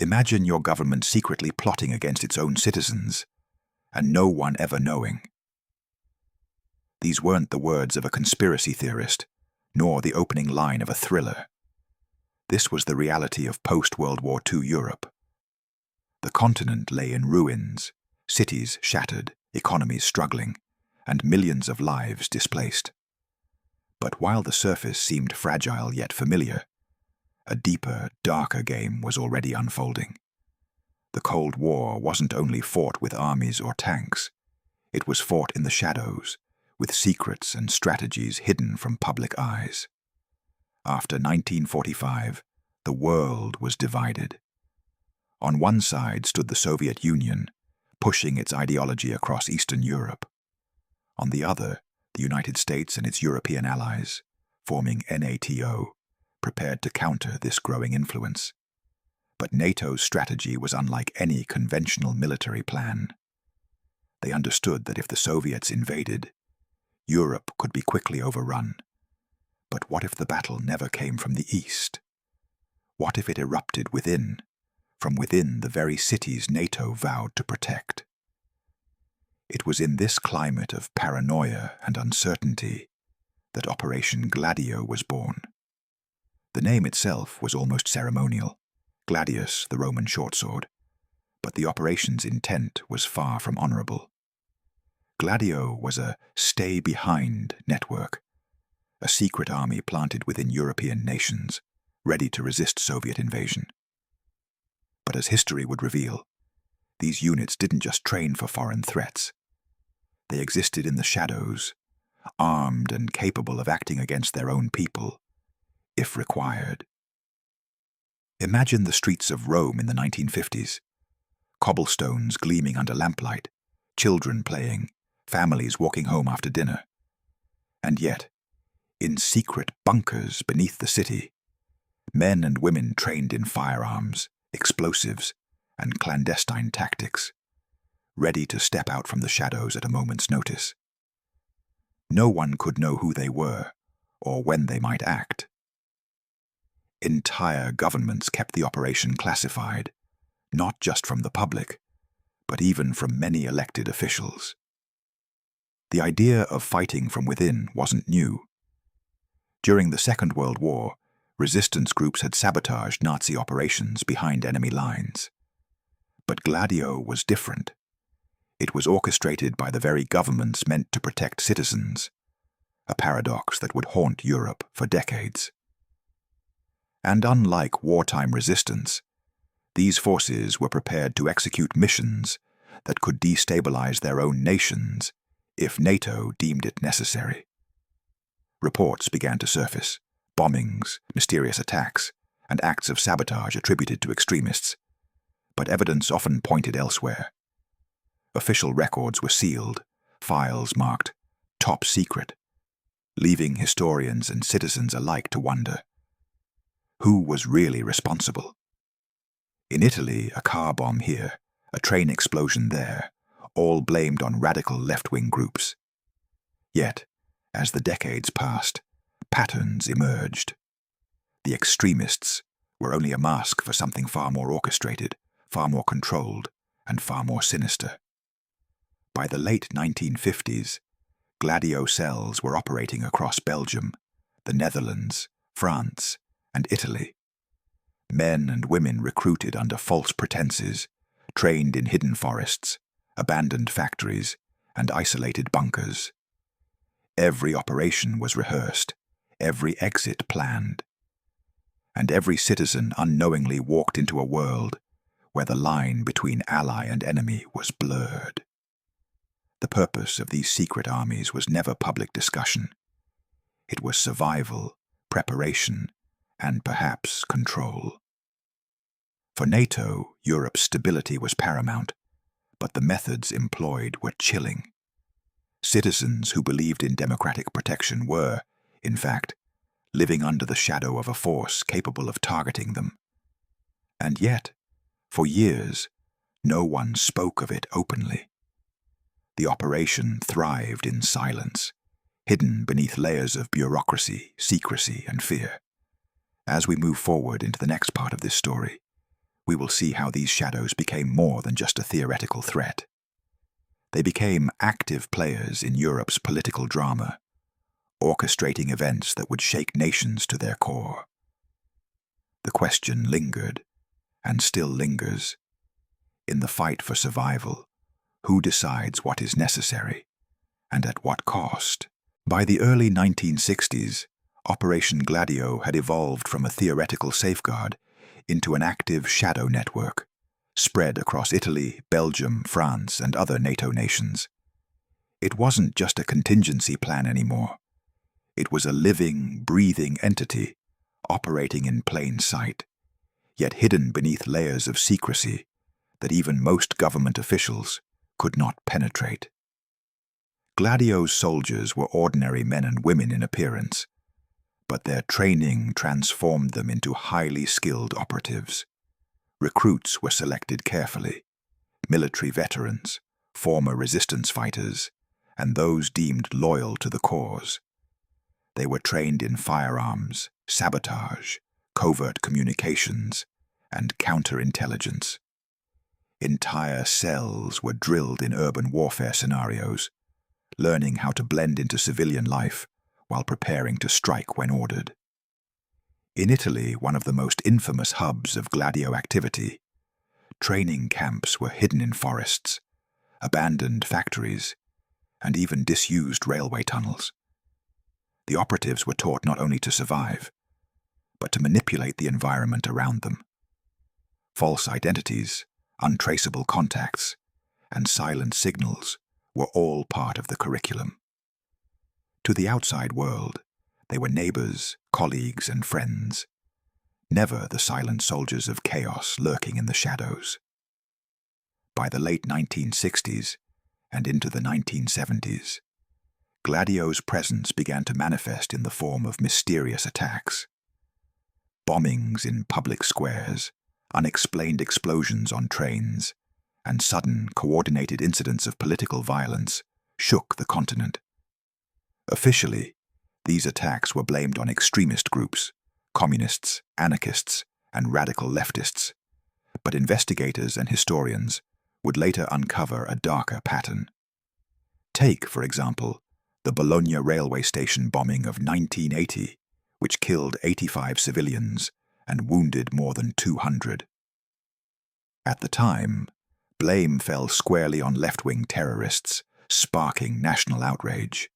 Imagine your government secretly plotting against its own citizens, and no one ever knowing. These weren't the words of a conspiracy theorist, nor the opening line of a thriller. This was the reality of post-World War II Europe. The continent lay in ruins, cities shattered, economies struggling, and millions of lives displaced. But while the surface seemed fragile yet familiar, a deeper, darker game was already unfolding. The Cold War wasn't only fought with armies or tanks. It was fought in the shadows, with secrets and strategies hidden from public eyes. After 1945, the world was divided. On one side stood the Soviet Union, pushing its ideology across Eastern Europe. On the other, the United States and its European allies, forming NATO, prepared to counter this growing influence. But NATO's strategy was unlike any conventional military plan. They understood that if the Soviets invaded, Europe could be quickly overrun. But what if the battle never came from the east? What if it erupted from within the very cities NATO vowed to protect? It was in this climate of paranoia and uncertainty that Operation Gladio was born. The name itself was almost ceremonial, gladius, the Roman short sword, but the operation's intent was far from honorable. Gladio was a stay-behind network, a secret army planted within European nations, ready to resist Soviet invasion. But as history would reveal, these units didn't just train for foreign threats. They existed in the shadows, armed and capable of acting against their own people, if required. Imagine the streets of Rome in the 1950s, cobblestones gleaming under lamplight, children playing, families walking home after dinner. And yet, in secret bunkers beneath the city, men and women trained in firearms, explosives, and clandestine tactics, ready to step out from the shadows at a moment's notice. No one could know who they were or when they might act. Entire governments kept the operation classified, not just from the public, but even from many elected officials. The idea of fighting from within wasn't new. During the Second World War, resistance groups had sabotaged Nazi operations behind enemy lines. But Gladio was different. It was orchestrated by the very governments meant to protect citizens, a paradox that would haunt Europe for decades. And unlike wartime resistance, these forces were prepared to execute missions that could destabilize their own nations if NATO deemed it necessary. Reports began to surface, bombings, mysterious attacks, and acts of sabotage attributed to extremists, but evidence often pointed elsewhere. Official records were sealed, files marked top secret, leaving historians and citizens alike to wonder, who was really responsible? In Italy, a car bomb here, a train explosion there, all blamed on radical left-wing groups. Yet, as the decades passed, patterns emerged. The extremists were only a mask for something far more orchestrated, far more controlled, and far more sinister. By the late 1950s, Gladio cells were operating across Belgium, the Netherlands, France, and Italy. Men and women recruited under false pretenses, trained in hidden forests, abandoned factories, and isolated bunkers. Every operation was rehearsed, every exit planned. And every citizen unknowingly walked into a world where the line between ally and enemy was blurred. The purpose of these secret armies was never public discussion. It was survival, preparation, and perhaps control. For NATO, Europe's stability was paramount, but the methods employed were chilling. Citizens who believed in democratic protection were, in fact, living under the shadow of a force capable of targeting them. And yet, for years, no one spoke of it openly. The operation thrived in silence, hidden beneath layers of bureaucracy, secrecy, and fear. As we move forward into the next part of this story, we will see how these shadows became more than just a theoretical threat. They became active players in Europe's political drama, orchestrating events that would shake nations to their core. The question lingered, and still lingers. In the fight for survival, who decides what is necessary, and at what cost? By the early 1960s, Operation Gladio had evolved from a theoretical safeguard into an active shadow network, spread across Italy, Belgium, France, and other NATO nations. It wasn't just a contingency plan anymore. It was a living, breathing entity, operating in plain sight, yet hidden beneath layers of secrecy that even most government officials could not penetrate. Gladio's soldiers were ordinary men and women in appearance, but their training transformed them into highly skilled operatives. Recruits were selected carefully: military veterans, former resistance fighters, and those deemed loyal to the cause. They were trained in firearms, sabotage, covert communications, and counterintelligence. Entire cells were drilled in urban warfare scenarios, learning how to blend into civilian life while preparing to strike when ordered. In Italy, one of the most infamous hubs of Gladio activity, training camps were hidden in forests, abandoned factories, and even disused railway tunnels. The operatives were taught not only to survive, but to manipulate the environment around them. False identities, untraceable contacts, and silent signals were all part of the curriculum. To the outside world, they were neighbors, colleagues, and friends, never the silent soldiers of chaos lurking in the shadows. By the late 1960s and into the 1970s, Gladio's presence began to manifest in the form of mysterious attacks. Bombings in public squares, unexplained explosions on trains, and sudden, coordinated incidents of political violence shook the continent. Officially, these attacks were blamed on extremist groups, communists, anarchists, and radical leftists, but investigators and historians would later uncover a darker pattern. Take, for example, the Bologna railway station bombing of 1980, which killed 85 civilians and wounded more than 200. At the time, blame fell squarely on left-wing terrorists, sparking national outrage.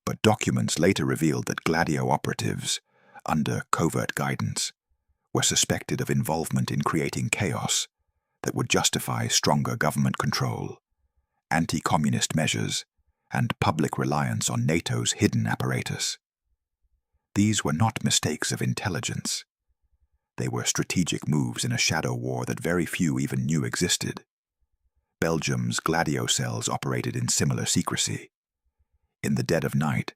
But documents later revealed that Gladio operatives, under covert guidance, were suspected of involvement in creating chaos that would justify stronger government control, anti-communist measures, and public reliance on NATO's hidden apparatus. These were not mistakes of intelligence. They were strategic moves in a shadow war that very few even knew existed. Belgium's Gladio cells operated in similar secrecy. In the dead of night,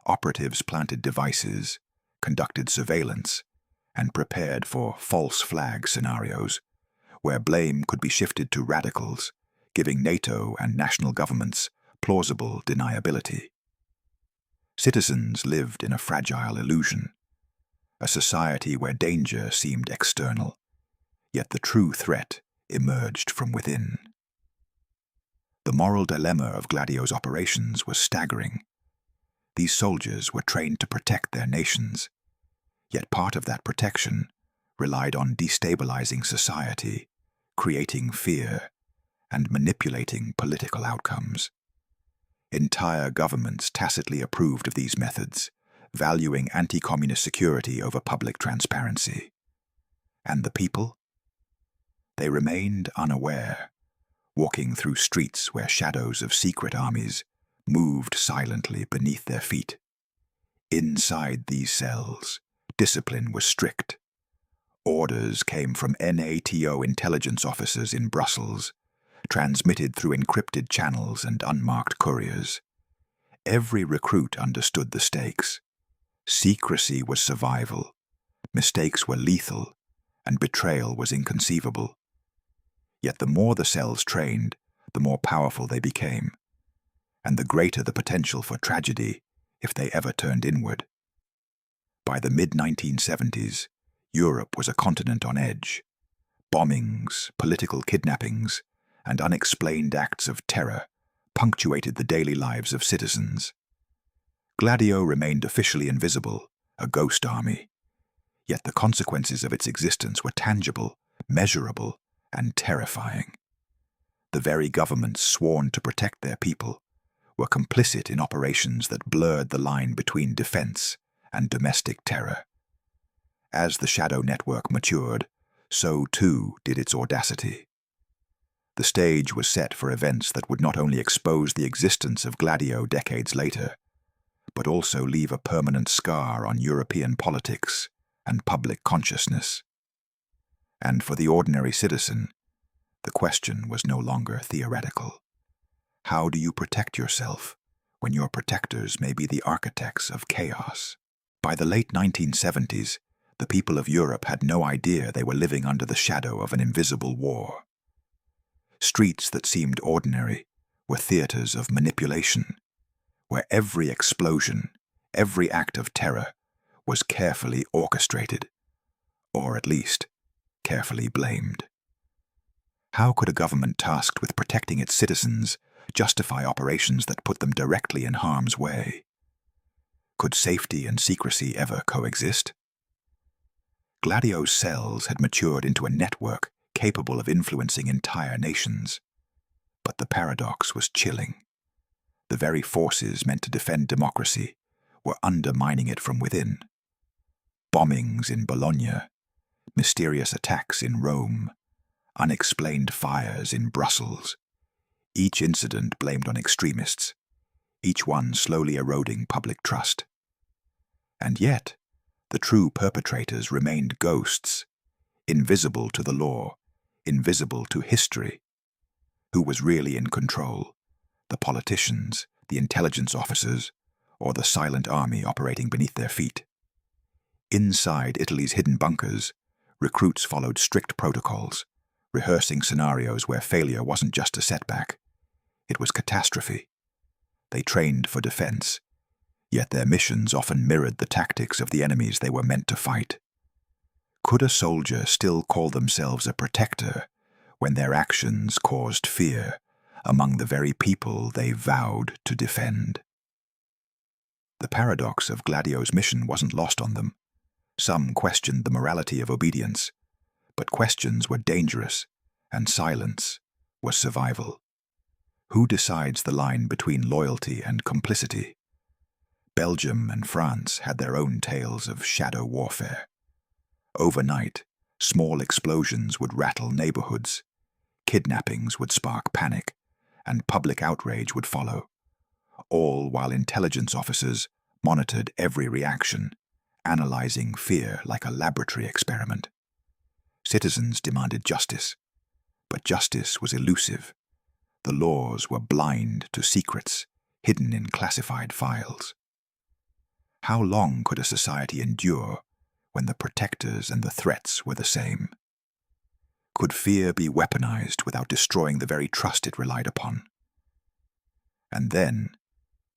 operatives planted devices, conducted surveillance, and prepared for false flag scenarios, where blame could be shifted to radicals, giving NATO and national governments plausible deniability. Citizens lived in a fragile illusion, a society where danger seemed external, yet the true threat emerged from within. The moral dilemma of Gladio's operations was staggering. These soldiers were trained to protect their nations, yet part of that protection relied on destabilizing society, creating fear, and manipulating political outcomes. Entire governments tacitly approved of these methods, valuing anti-communist security over public transparency. And the people? They remained unaware, walking through streets where shadows of secret armies moved silently beneath their feet. Inside these cells, discipline was strict. Orders came from NATO intelligence officers in Brussels, transmitted through encrypted channels and unmarked couriers. Every recruit understood the stakes. Secrecy was survival, mistakes were lethal, and betrayal was inconceivable. Yet the more the cells trained, the more powerful they became, and the greater the potential for tragedy if they ever turned inward. By the mid-1970s, Europe was a continent on edge. Bombings, political kidnappings, and unexplained acts of terror punctuated the daily lives of citizens. Gladio remained officially invisible, a ghost army, yet the consequences of its existence were tangible, measurable, and terrifying. The very governments sworn to protect their people were complicit in operations that blurred the line between defense and domestic terror. As the shadow network matured, so too did its audacity. The stage was set for events that would not only expose the existence of Gladio decades later, but also leave a permanent scar on European politics and public consciousness. And for the ordinary citizen, the question was no longer theoretical. How do you protect yourself when your protectors may be the architects of chaos? By the late 1970s, the people of Europe had no idea they were living under the shadow of an invisible war. Streets that seemed ordinary were theaters of manipulation, where every explosion, every act of terror was carefully orchestrated, or at least carefully blamed. How could a government tasked with protecting its citizens justify operations that put them directly in harm's way? Could safety and secrecy ever coexist? Gladio's cells had matured into a network capable of influencing entire nations. But the paradox was chilling. The very forces meant to defend democracy were undermining it from within. Bombings in Bologna, mysterious attacks in Rome, unexplained fires in Brussels, each incident blamed on extremists, each one slowly eroding public trust. And yet, the true perpetrators remained ghosts, invisible to the law, invisible to history. Who was really in control? The politicians, the intelligence officers, or the silent army operating beneath their feet? Inside Italy's hidden bunkers, recruits followed strict protocols, rehearsing scenarios where failure wasn't just a setback, it was catastrophe. They trained for defense, yet their missions often mirrored the tactics of the enemies they were meant to fight. Could a soldier still call themselves a protector when their actions caused fear among the very people they vowed to defend? The paradox of Gladio's mission wasn't lost on them. Some questioned the morality of obedience, but questions were dangerous, and silence was survival. Who decides the line between loyalty and complicity? Belgium and France had their own tales of shadow warfare. Overnight, small explosions would rattle neighborhoods, kidnappings would spark panic, and public outrage would follow, all while intelligence officers monitored every reaction, analyzing fear like a laboratory experiment. Citizens demanded justice, but justice was elusive. The laws were blind to secrets hidden in classified files. How long could a society endure when the protectors and the threats were the same? Could fear be weaponized without destroying the very trust it relied upon? And then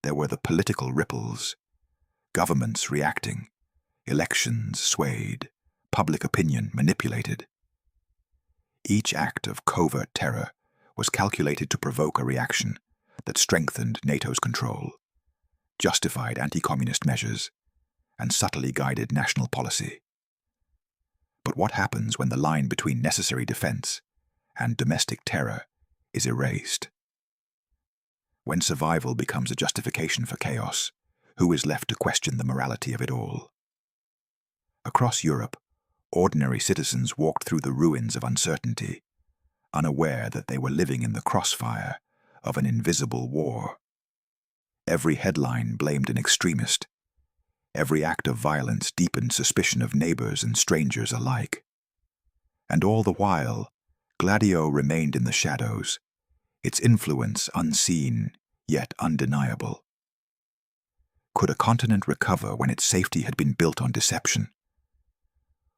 there were the political ripples, governments reacting, elections swayed, public opinion manipulated. Each act of covert terror was calculated to provoke a reaction that strengthened NATO's control, justified anti-communist measures, and subtly guided national policy. But what happens when the line between necessary defense and domestic terror is erased? When survival becomes a justification for chaos, who is left to question the morality of it all? Across Europe, ordinary citizens walked through the ruins of uncertainty, unaware that they were living in the crossfire of an invisible war. Every headline blamed an extremist. Every act of violence deepened suspicion of neighbors and strangers alike. And all the while, Gladio remained in the shadows, its influence unseen yet undeniable. Could a continent recover when its safety had been built on deception?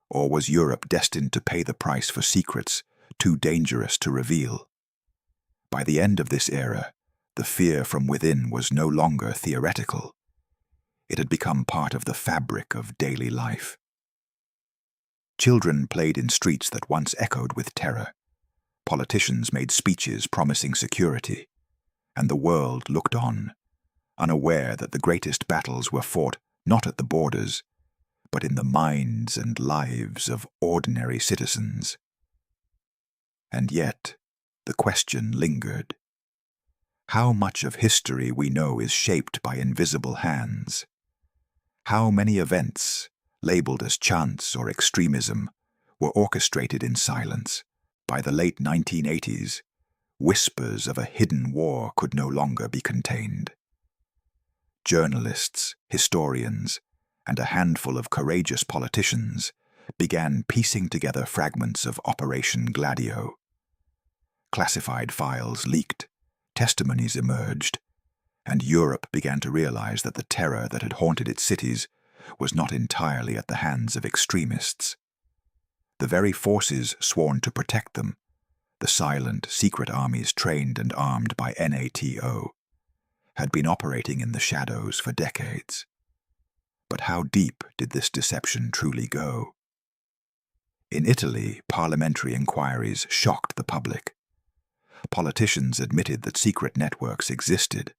Or was Europe destined to pay the price for secrets too dangerous to reveal? By the end of this era, the fear from within was no longer theoretical. It had become part of the fabric of daily life. Children played in streets that once echoed with terror. Politicians made speeches promising security, and the world looked on, unaware that the greatest battles were fought not at the borders, but in the minds and lives of ordinary citizens. And yet, the question lingered. How much of history we know is shaped by invisible hands? How many events, labeled as chance or extremism, were orchestrated in silence? By the late 1980s, whispers of a hidden war could no longer be contained. Journalists, historians, and a handful of courageous politicians began piecing together fragments of Operation Gladio. Classified files leaked, testimonies emerged, and Europe began to realize that the terror that had haunted its cities was not entirely at the hands of extremists. The very forces sworn to protect them, the silent, secret armies trained and armed by NATO, had been operating in the shadows for decades. But how deep did this deception truly go? In Italy, parliamentary inquiries shocked the public. Politicians admitted that secret networks existed,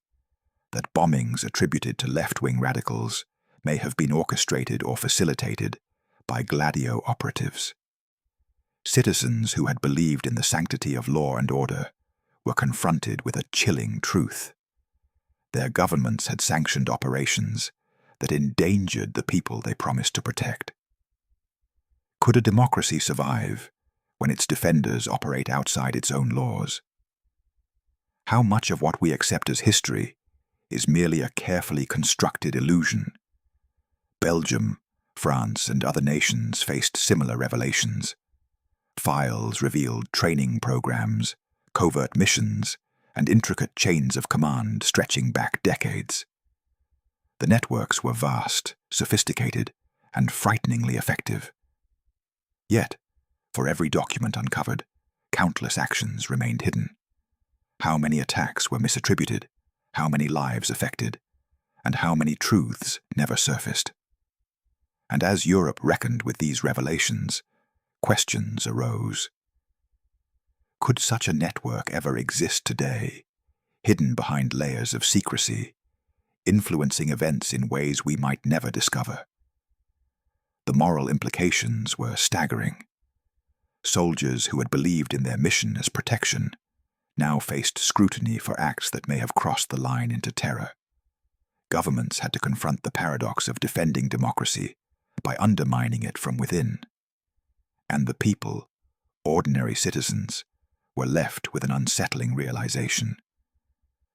that bombings attributed to left-wing radicals may have been orchestrated or facilitated by Gladio operatives. Citizens who had believed in the sanctity of law and order were confronted with a chilling truth. Their governments had sanctioned operations that endangered the people they promised to protect. Could a democracy survive when its defenders operate outside its own laws? How much of what we accept as history is merely a carefully constructed illusion? Belgium, France, and other nations faced similar revelations. Files revealed training programs, covert missions, and intricate chains of command stretching back decades. The networks were vast, sophisticated, and frighteningly effective. Yet, for every document uncovered, countless actions remained hidden. How many attacks were misattributed, how many lives affected, and how many truths never surfaced? And as Europe reckoned with these revelations, questions arose. Could such a network ever exist today, hidden behind layers of secrecy, influencing events in ways we might never discover? The moral implications were staggering. Soldiers who had believed in their mission as protection now faced scrutiny for acts that may have crossed the line into terror. Governments had to confront the paradox of defending democracy by undermining it from within. And the people, ordinary citizens, were left with an unsettling realization.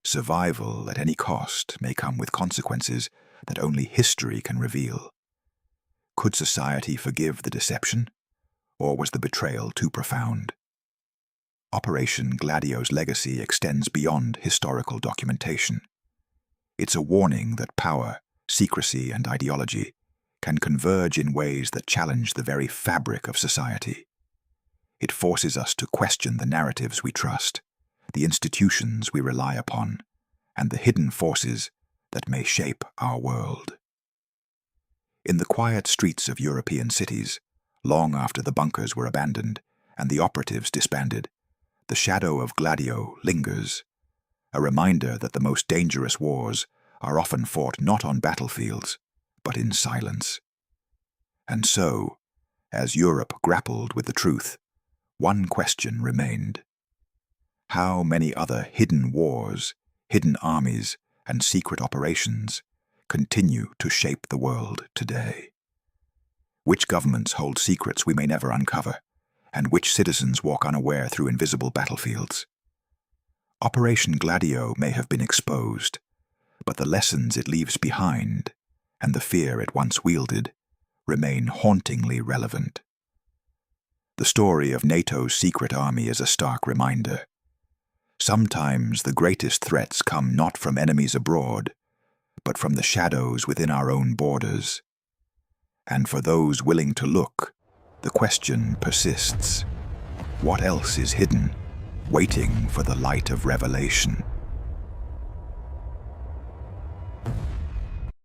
Survival at any cost may come with consequences that only history can reveal. Could society forgive the deception, or was the betrayal too profound? Operation Gladio's legacy extends beyond historical documentation. It's a warning that power, secrecy, and ideology can converge in ways that challenge the very fabric of society. It forces us to question the narratives we trust, the institutions we rely upon, and the hidden forces that may shape our world. In the quiet streets of European cities, long after the bunkers were abandoned and the operatives disbanded, the shadow of Gladio lingers, a reminder that the most dangerous wars are often fought not on battlefields, but in silence. And so, as Europe grappled with the truth, one question remained. How many other hidden wars, hidden armies, and secret operations continue to shape the world today? Which governments hold secrets we may never uncover, and which citizens walk unaware through invisible battlefields? Operation Gladio may have been exposed, but the lessons it leaves behind, and the fear it once wielded, remain hauntingly relevant. The story of NATO's secret army is a stark reminder. Sometimes the greatest threats come not from enemies abroad, but from the shadows within our own borders. And for those willing to look, the question persists. What else is hidden, waiting for the light of revelation?